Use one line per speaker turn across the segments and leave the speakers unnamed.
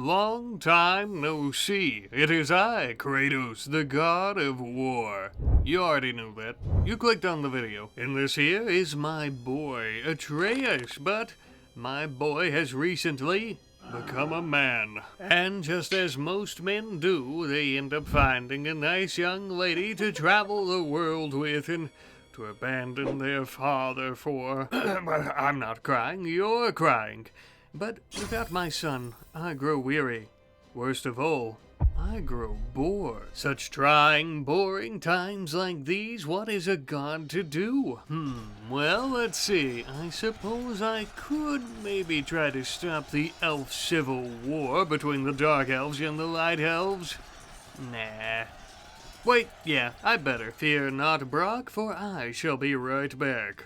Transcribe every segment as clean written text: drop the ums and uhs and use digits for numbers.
Long time no see. It is I, Kratos, the god of war. You already knew that. You clicked on the video. And this here is my boy, Atreus, but my boy has recently become a man. And just as most men do, they end up finding a nice young lady to travel the world with and to abandon their father for. I'm not crying, you're crying. But without my son, I grow weary. Worst of all, I grow bored. Such trying, boring times like these, what is a god to do? Well, let's see. I suppose I could maybe try to stop the elf civil war between the dark elves and the light elves. Nah. Wait, yeah, I better. Fear not, Brock, for I shall be right back.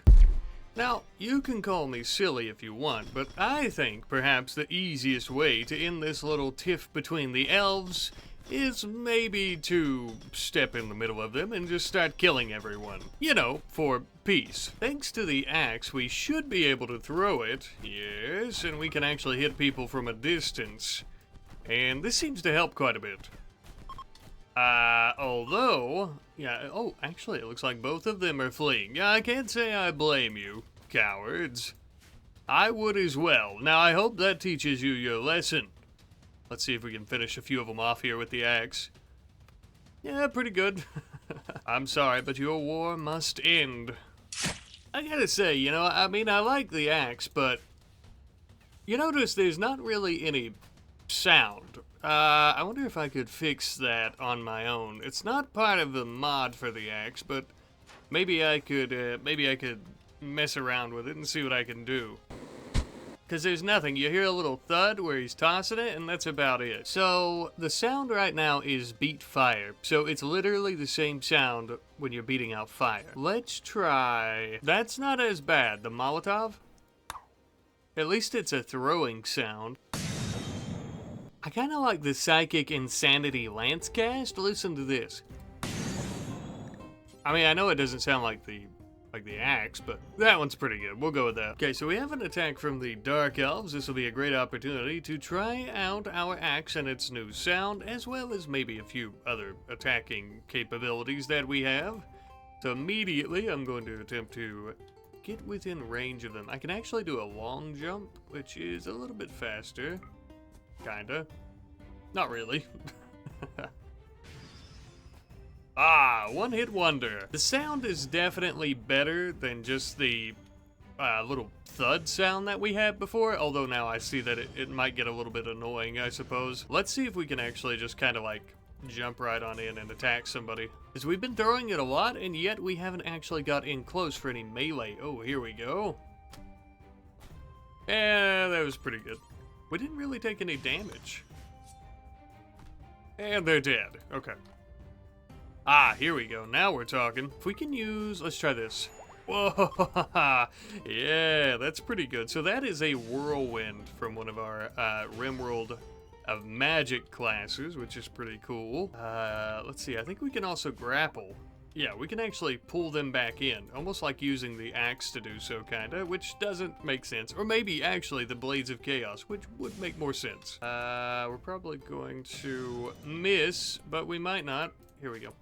Now, you can call me silly if you want, but I think perhaps the easiest way to end this little tiff between the elves is maybe to step in the middle of them and just start killing everyone. You know, for peace. Thanks to the axe, we should be able to throw it, yes, and we can actually hit people from a distance. And this seems to help quite a bit. Actually, it looks like both of them are fleeing. Yeah, I can't say I blame you, cowards. I would as well. Now, I hope that teaches you your lesson. Let's see if we can finish a few of them off here with the axe. Yeah, pretty good. I'm sorry, but your war must end. I gotta say, you know, I mean, I like the axe, but you notice there's not really any sound. I wonder if I could fix that on my own. It's not part of the mod for the axe, but maybe I could mess around with it and see what I can do. Because there's nothing. You hear a little thud where he's tossing it, and that's about it. So the sound right now is beat fire. So it's literally the same sound when you're beating out fire. Let's try. That's not as bad. The Molotov? At least it's a throwing sound. I kind of like the Psychic Insanity Lancecast. Listen to this. I mean, I know it doesn't sound like the axe, but that one's pretty good. We'll go with that. Okay, so we have an attack from the Dark Elves. This will be a great opportunity to try out our axe and its new sound, as well as maybe a few other attacking capabilities that we have. So immediately, I'm going to attempt to get within range of them. I can actually do a long jump, which is a little bit faster. Kinda. Not really. One-hit wonder. The sound is definitely better than just the little thud sound that we had before, although now I see that it might get a little bit annoying, I suppose. Let's see if we can actually just kind of like jump right on in and attack somebody. Because we've been throwing it a lot, and yet we haven't actually got in close for any melee. Oh, here we go. Yeah, that was pretty good. We didn't really take any damage. And they're dead. Okay. Here we go. Now we're talking. If we can use... Let's try this. Whoa! Yeah, that's pretty good. So that is a whirlwind from one of our RimWorld of Magic classes, which is pretty cool. Let's see. I think we can also grapple. Yeah, we can actually pull them back in, almost like using the axe to do so, kinda, which doesn't make sense. Or maybe, actually, the Blades of Chaos, which would make more sense. We're probably going to miss, but we might not. Here we go.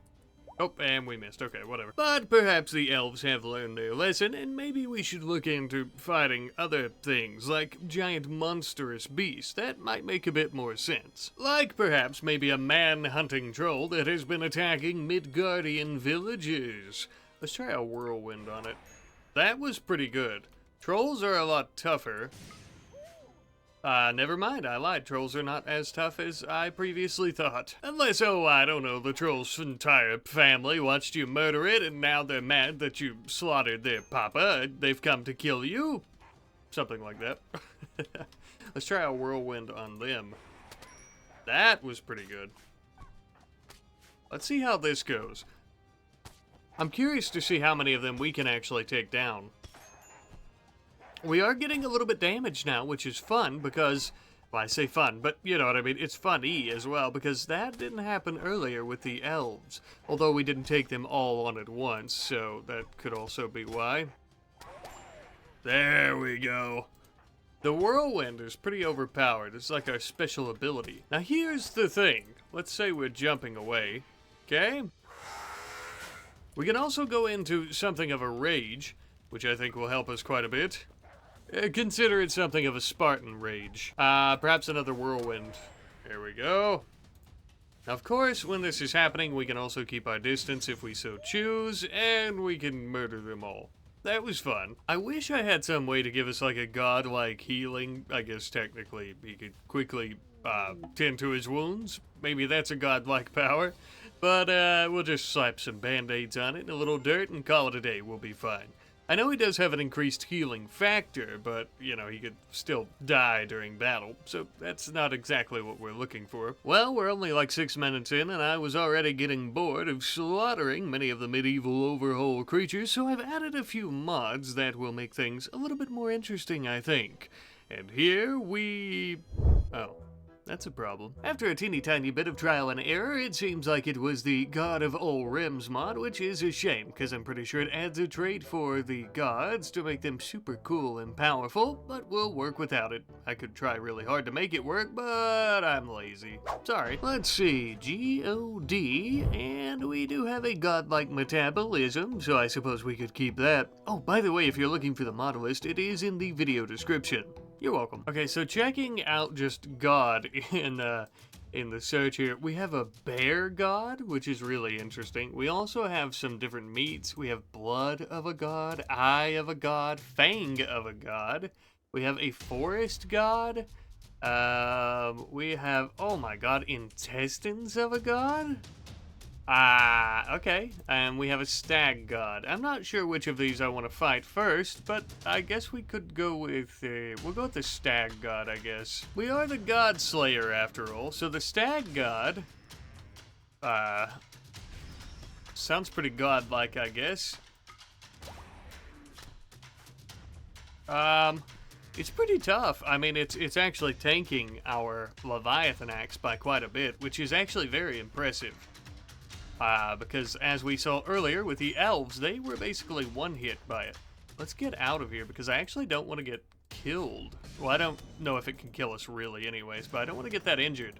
Oh, and we missed. Okay, whatever. But perhaps the elves have learned their lesson, and maybe we should look into fighting other things, like giant monstrous beasts. That might make a bit more sense. Like perhaps maybe a man-hunting troll that has been attacking Midgardian villages. Let's try a whirlwind on it. That was pretty good. Trolls are a lot tougher. Never mind, I lied. Trolls are not as tough as I previously thought. Unless, I don't know, the troll's entire family watched you murder it, and now they're mad that you slaughtered their papa. They've come to kill you. Something like that. Let's try a whirlwind on them. That was pretty good. Let's see how this goes. I'm curious to see how many of them we can actually take down. We are getting a little bit damaged now, which is fun because, well, I say fun, but you know what I mean, it's funny as well, because that didn't happen earlier with the elves, although we didn't take them all on at once, so that could also be why. There we go. The whirlwind is pretty overpowered. It's like our special ability. Now here's the thing. Let's say we're jumping away, okay? We can also go into something of a rage, which I think will help us quite a bit. Consider it something of a Spartan rage. Perhaps another whirlwind. There we go. Now, of course, when this is happening, we can also keep our distance if we so choose, and we can murder them all. That was fun. I wish I had some way to give us like a godlike healing. I guess technically he could quickly tend to his wounds. Maybe that's a godlike power. But we'll just slap some band-aids on it and a little dirt and call it a day. We'll be fine. I know he does have an increased healing factor, but, you know, he could still die during battle, so that's not exactly what we're looking for. Well, we're only like 6 minutes in, and I was already getting bored of slaughtering many of the medieval Overhaul creatures, so I've added a few mods that will make things a little bit more interesting, I think. And here we... oh. That's a problem. After a teeny tiny bit of trial and error, it seems like it was the God of All Rims mod, which is a shame, because I'm pretty sure it adds a trait for the gods to make them super cool and powerful, but we'll work without it. I could try really hard to make it work, but I'm lazy. Sorry. Let's see, G-O-D, and we do have a godlike metabolism, so I suppose we could keep that. Oh, by the way, if you're looking for the mod list, it is in the video description. You're welcome. Okay, so checking out just God in the search here, we have a bear god, which is really interesting. We also have some different meats. We have blood of a god, eye of a god, fang of a god. We have a forest god. We have, oh my god, intestines of a god. Okay. And we have a stag god. I'm not sure which of these I want to fight first, but I guess we could go with, we'll go with the stag god, I guess. We are the god slayer after all, so the stag god, sounds pretty godlike, I guess. It's pretty tough. I mean, it's actually tanking our Leviathan axe by quite a bit, which is actually very impressive. Because as we saw earlier with the elves, they were basically one hit by it. Let's get out of here because I actually don't want to get killed. Well, I don't know if it can kill us really anyways, but I don't want to get that injured.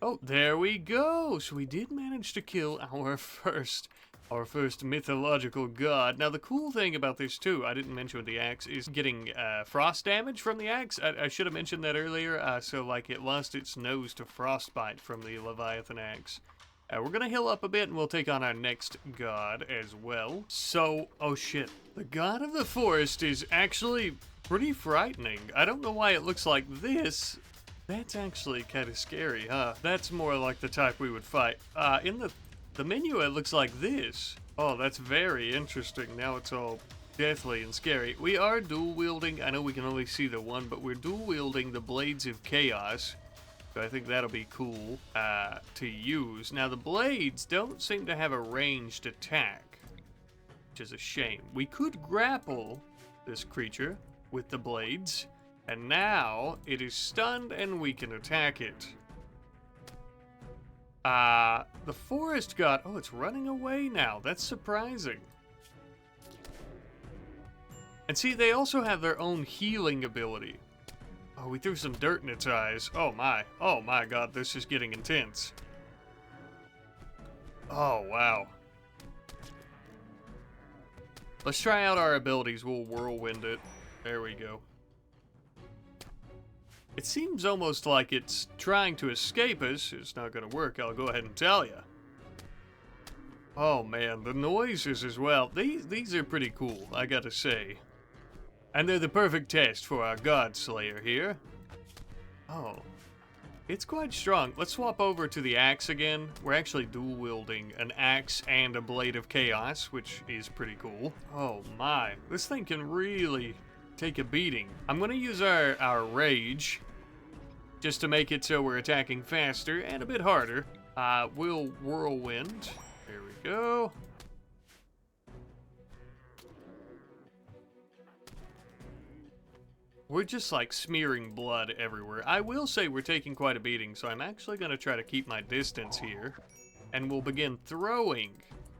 Oh, there we go. So we did manage to kill our first mythological god. Now, the cool thing about this, too, I didn't mention with the axe, is getting frost damage from the axe. I should have mentioned that earlier. So, like, it lost its nose to frostbite from the Leviathan axe. We're going to heal up a bit, and we'll take on our next god as well. So, oh shit. The god of the forest is actually pretty frightening. I don't know why it looks like this. That's actually kind of scary, huh? That's more like the type we would fight. In the menu, it looks like this. Oh, that's very interesting. Now it's all deathly and scary. We are dual wielding. I know we can only see the one, but we're dual wielding the Blades of Chaos. So I think that'll be cool to use. Now, the blades don't seem to have a ranged attack, which is a shame. We could grapple this creature with the blades, and now it is stunned and we can attack it. The forest god, oh, it's running away now. That's surprising. And see, they also have their own healing ability. Oh, we threw some dirt in its eyes. Oh my god, this is getting intense. Oh, wow. Let's try out our abilities. We'll whirlwind it. There we go. It seems almost like it's trying to escape us. It's not going to work, I'll go ahead and tell you. Oh man, the noises as well. These are pretty cool, I gotta say. And they're the perfect test for our God Slayer here. Oh, it's quite strong. Let's swap over to the axe again. We're actually dual wielding an axe and a Blade of Chaos, which is pretty cool. Oh my, this thing can really take a beating. I'm gonna use our rage just to make it so we're attacking faster and a bit harder. We'll whirlwind. There we go. We're just like smearing blood everywhere. I will say we're taking quite a beating, so I'm actually gonna try to keep my distance here, and we'll begin throwing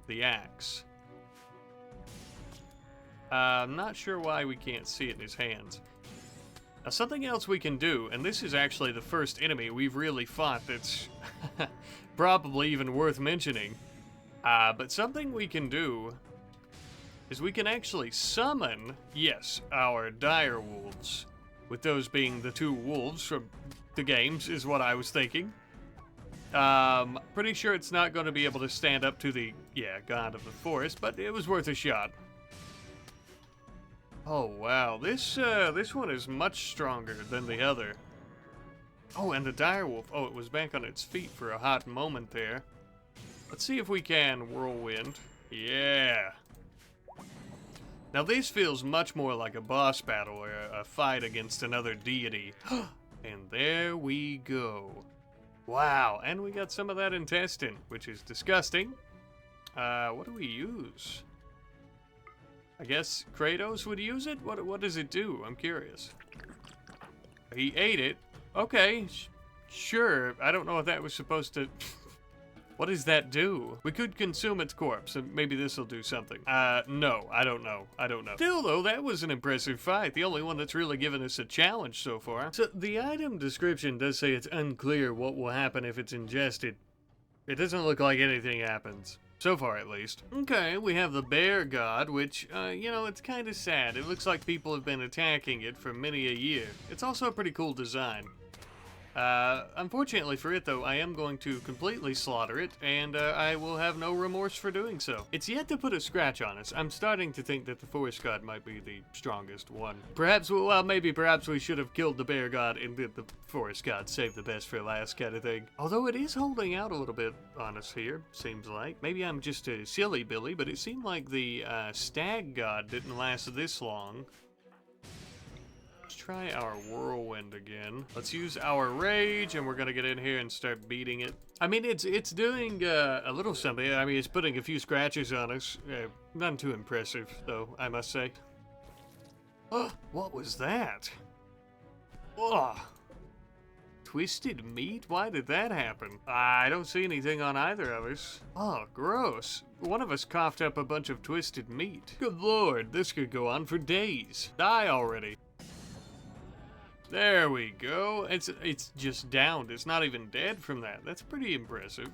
the axe. I'm not sure why we can't see it in his hands. Now, something else we can do, and this is actually the first enemy we've really fought that's probably even worth mentioning, but something we can do is we can actually summon, yes, our dire wolves, with those being the two wolves from the games, is what I was thinking. Pretty sure it's not going to be able to stand up to the, god of the forest, but it was worth a shot. Oh wow, this one is much stronger than the other. Oh, and the direwolf, oh, it was back on its feet for a hot moment there. Let's see if we can whirlwind. Yeah. Now this feels much more like a boss battle or a fight against another deity. And there we go. Wow, and we got some of that intestine, which is disgusting. What do we use? I guess Kratos would use it? What does it do? I'm curious. He ate it. Okay, sure. I don't know if that was supposed to... What does that do? We could consume its corpse, and maybe this will do something. No, I don't know. Still, though, that was an impressive fight. The only one that's really given us a challenge so far. So, the item description does say it's unclear what will happen if it's ingested. It doesn't look like anything happens. So far, at least. Okay, we have the bear god, which, it's kind of sad. It looks like people have been attacking it for many a year. It's also a pretty cool design. Unfortunately for it, though, I am going to completely slaughter it, and I will have no remorse for doing so. It's yet to put a scratch on us. I'm starting to think that the forest god might be the strongest one. Perhaps we should have killed the bear god and did the forest god save the best for last kind of thing. Although it is holding out a little bit on us here, seems like. Maybe I'm just a silly Billy, but it seemed like the stag god didn't last this long. Try our whirlwind again. Let's use our rage, and we're gonna get in here and start beating it. I mean, it's doing a little something. I mean, it's putting a few scratches on us. None too impressive, though, I must say. Oh, what was that? Oh, twisted meat? Why did that happen? I don't see anything on either of us. Oh, gross. One of us coughed up a bunch of twisted meat. Good lord, this could go on for days. Die already. There we go. It's just downed. It's not even dead from that. That's pretty impressive.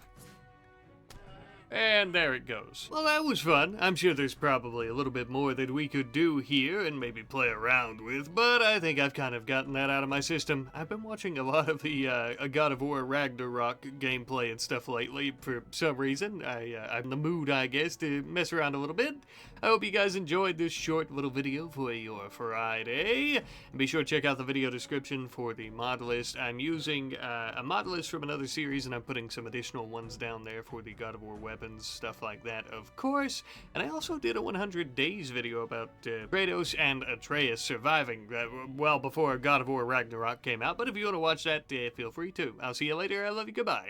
And there it goes. Well, that was fun. I'm sure there's probably a little bit more that we could do here and maybe play around with, but I think I've kind of gotten that out of my system. I've been watching a lot of the God of War Ragnarok gameplay and stuff lately for some reason. I'm in the mood, I guess, to mess around a little bit. I hope you guys enjoyed this short little video for your Friday. And be sure to check out the video description for the mod list. I'm using a mod list from another series, and I'm putting some additional ones down there for the God of War weapons, stuff like that, of course. And I also did a 100 days video about Kratos and Atreus surviving, well before God of War Ragnarok came out. But if you want to watch that, feel free to. I'll see you later. I love you. Goodbye.